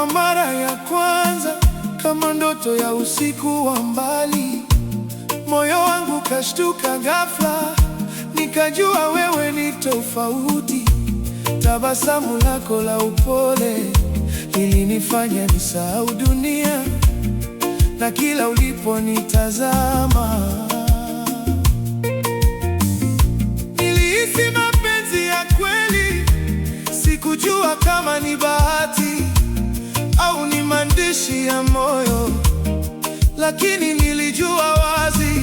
Kwa mara ya kwanza, kama ndoto ya usiku wa mbali, moyo wangu kashtuka ghafla, nikajua wewe ni tofauti. Tabasamu lako la upole lilinifanya nisahau dunia, na kila uliponitazama nilihisi mapenzi ya kweli. Sikujua kama ni bahati au ni maandishi ya moyo, lakini nilijua wazi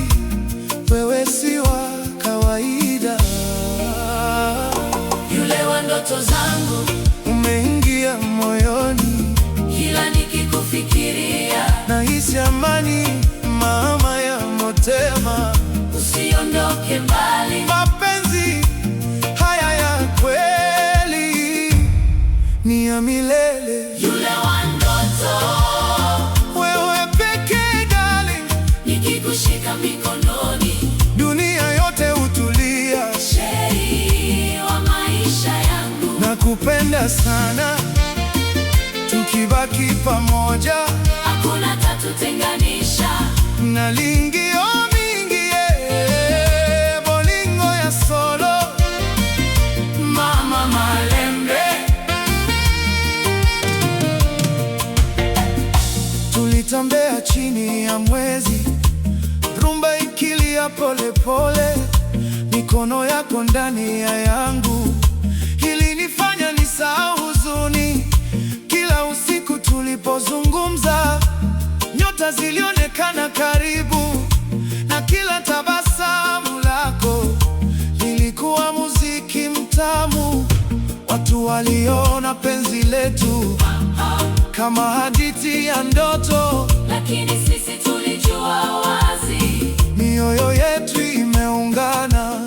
wewe si wa kawaida. Yule wa ndoto zangu Umeingia moyoni, kila nikikufikiria nahisi amani, mama ya motema. Usiondoke mbali, Mapenzi haya ya kweli ni ya milele. yule wa ndoto, Wewe pekee darling, nikikushika mikononi, dunia yote hutulia. sheri wa maisha yangu. Nakupenda sana, tukibaki pamoja Hakuna tatutenganisha, nalingio mingi bolingo ya solo mama malembe. Tulitembea chini ya mwezi, rumba ikilia pole pole, mikono yako ndani ya yangu ilinifanya nisahau huzuni. Kila usiku tulipozungumza, nyota zilionekana karibu, na kila tabasamu lako lilikuwa muziki mtamu. Watu waliona penzi letu kama hadithi ya ndoto, Lakini sisi tulijua wazi, mioyo yetu imeungana.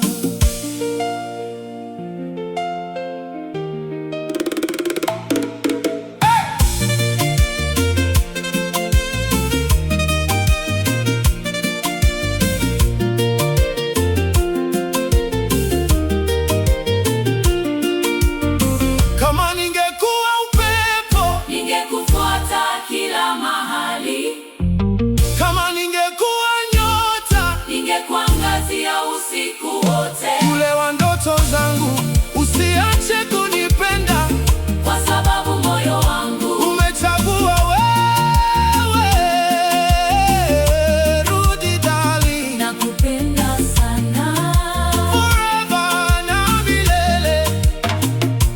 Kama ningekuwa upepo, ningekufuata kila mahali, kama ningekuwa nyota, ningekuangazia usiku wote, yule wa ndoto zangu, usiache kunipenda, kwa sababu moyo wangu umechagua wewe. Rudi darling, nakupenda sana. forever na milele.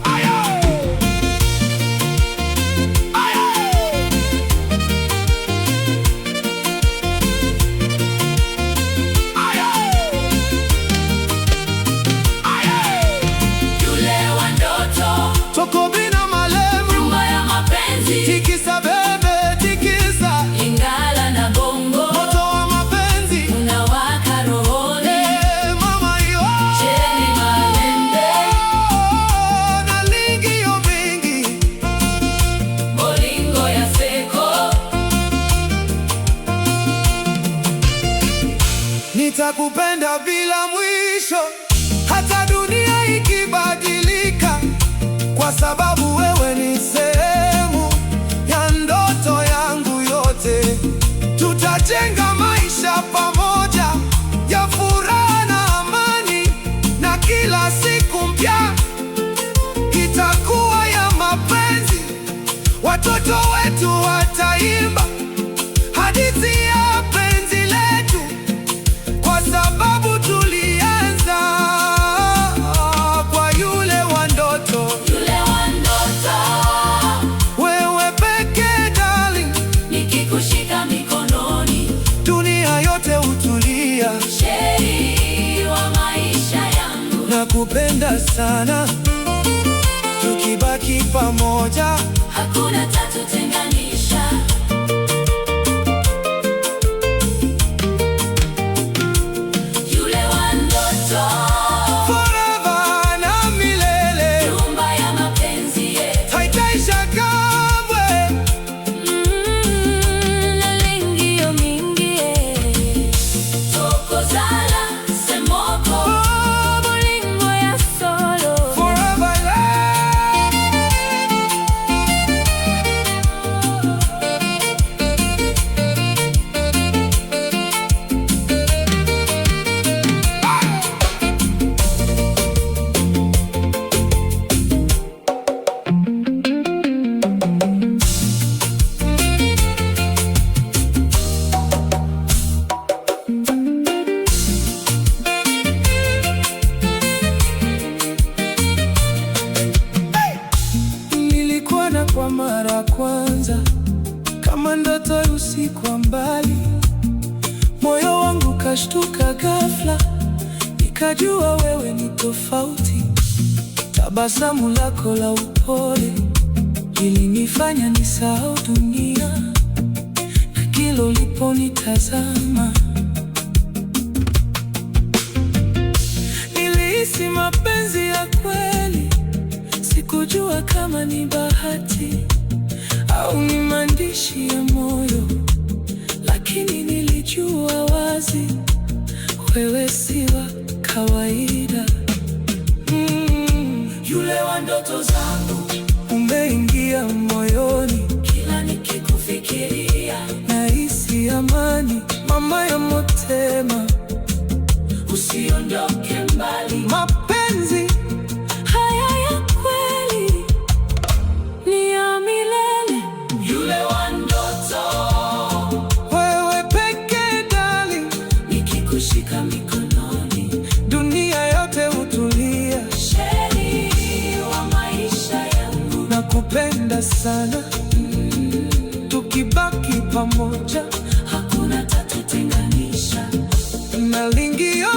Ayo! Ayo! Yule wa ndoto, Toko bina malemu, rumba ya mapenzi, tikisa bebe, tikisa, Lingala na bongo, moto wa mapenzi. unawaka rohoni, Mama yo, cheni malembe, nalingio mingi, bolingo ya seko. nitakupenda bila mwisho, hata dunia ikibadilika, kwa sababu wewe ni sehemu ya ndoto yangu yote. Tutajenga maisha pamoja ya furaha na amani, na kila siku mpya itakuwa ya mapenzi. Watoto wetu wataimba hadithi ya penzi letu, kwa sababu tulianza kwa yule wa ndoto. Yule wa ndoto, Wewe pekee darling, nikikushika mikononi, dunia yote hutulia. sheri wa maisha yangu. Nakupenda sana, tukibaki pamoja Hakuna tatutenganisha, yule wa ndoto, forever na milele, rumba ya mapenzi yetu, haitaisha kamwe. nalingio mingi, tokozala semoko, bolingo ya solo, Forever love. kwa mara ya kwanza, kama ndoto ya usiku wa mbali. Moyo wangu kashtuka ghafla, nikajua wewe ni tofauti. Tabasamu lako la upole lilinifanya nisahau dunia, na kila uliponitazama nilihisi mapenzi ya kweli. Sikujua kama ni bahati au ni maandishi ya moyo, lakini nilijua wazi wewe si wa kawaida. Yule wa ndoto zangu umeingia moyoni, kila nikikufikiria nahisi amani. Mama ya motema, usiondoke mbali. Mapenzi haya ya kweli ni ya milele. Yule wa ndoto, wewe pekee darling, nikikushika mikononi dunia yote hutulia. Sheri wa maisha yangu, nakupenda sana. Tukibaki pamoja hakuna tatutenganisha. Nalingio